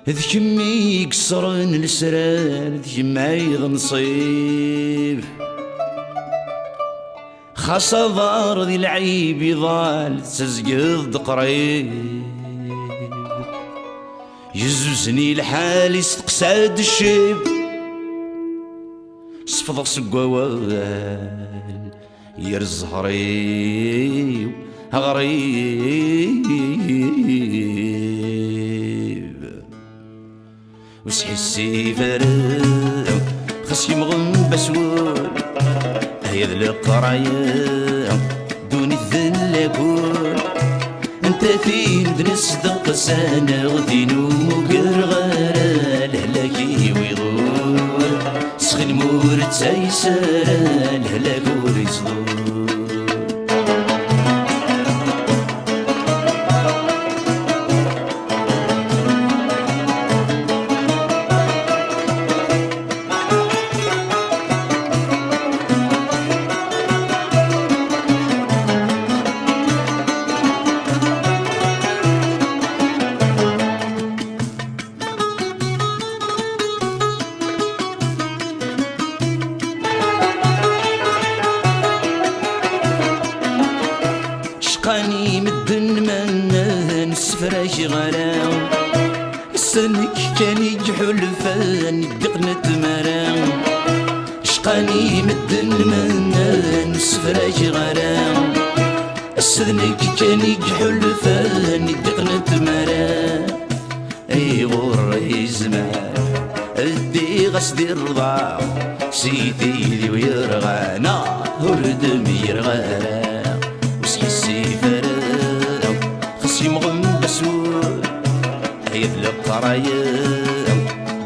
ذ كمي يكسرن السران ذ كمي غنصيب خاصة ضار ذي العيب يضال تزقض قريب يزوزني الحال يستقساد الشيب صفض سقوال يرز غريب غريب وسحسي فرد خس يمغن بسول هيا ذل القرايا دوني الذلاكول انت فين بنصدق سنة غدين ومقرغر الهلاكي ويغور سخن مور تايسر الهلاك وريصدور شقاني مدن من السفراش غرام السنك كان يجحل فان دقنت مرام شقاني مدن من السفراش غرام السنك كان يجحل فان دقنت مرام اي غور يزمان ادي غسدي الرضا سيدي ذي ويرغى نهر دمي يرغى مغنبسول هيا القرايا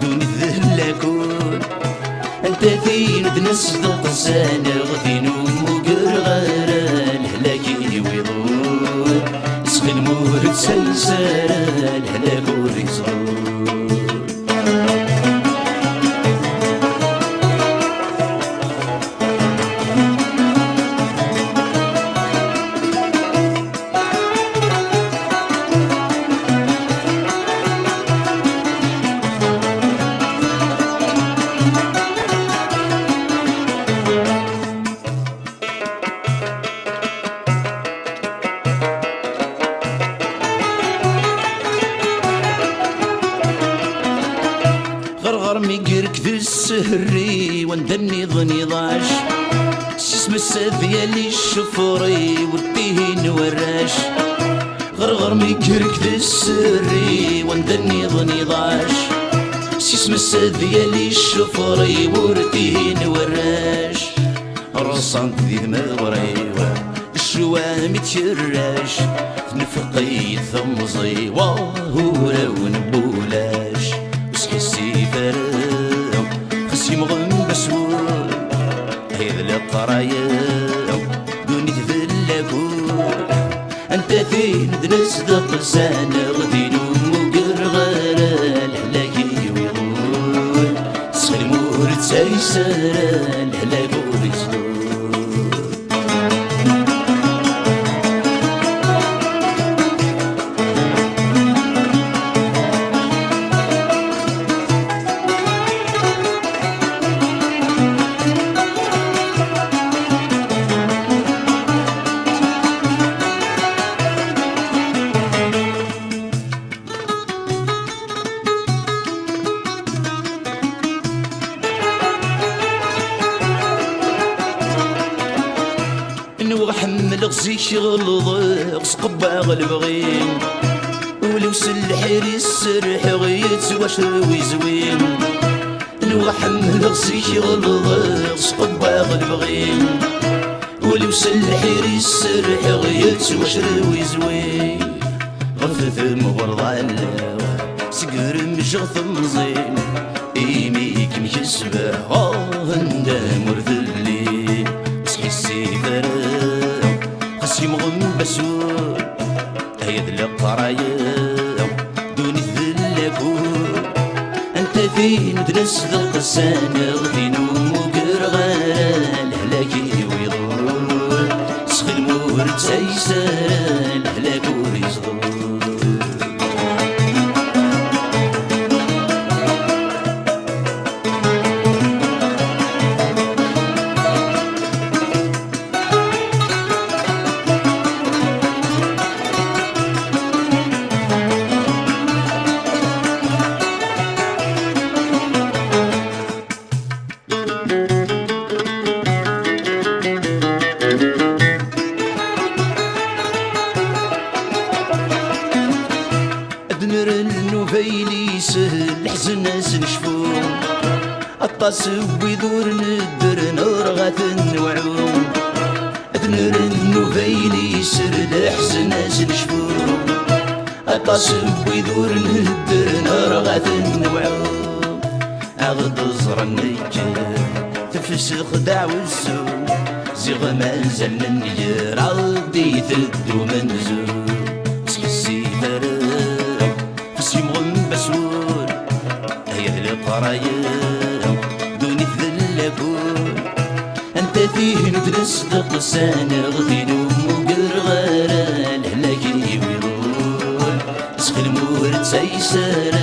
دوني الذلاكول انت فين بنصدق سنة غدين ومقرغر الهلاكي ويضول سخن مورد سلسال الهلاك وريصول غرغر ميقرك ذي السهري وندني ظني ضاش سيسم السذيالي الشفوري والتيهين وراش غرغر ميقرك ذي السهري وندني ظني ضاش سيسم السذيالي الشفوري والتيهين وراش رصانت ذي المغري الشوامي تشراش نفقي ثمزي وهو ونبولاش حسي فرام خسي مغن بسول هيا القرايا دوني تذلاكول انت فين بنصدق سنة غدين ومقرغر الهلاكي ويغول سخن مورد سايسر الهلاك وريصدور وحمل غزيك غلظ سقباغ البغيم ولو سلحيري السرح غيت واشروي زوين وحمل غزيك غلظ سقباغ البغيم ولو سلحيري السرح غيت واشروي زوين غفث مغرض سقر مشغث مزين ايميك مكسبه هندا مرذلي سحسي فرام خسي مغن بسول هيا ذل القرايا دوني الذلاكول انت فين بنصدق سنة غدين ومقرغر الهلاكي ويضول سخن مورد سايسر الهلاك وريصدور يسهل حزن ناس نشفو الطاس ويدور ندر نرغة نوعو أدنر النوفيلي سر الحزن ناس نشفو الطاس ويدور ندر نرغة نوعو أغد زر النجر تفسخ دعو السوق زيغ مازال من يجر عودي تدو منزور تحسي فرق تسي مغم بسور هيا القراير دوني ذلكور انت فيه نترصدق سانغ دينو مقرغر الهلاكي ويغور تسخي المور تسيسر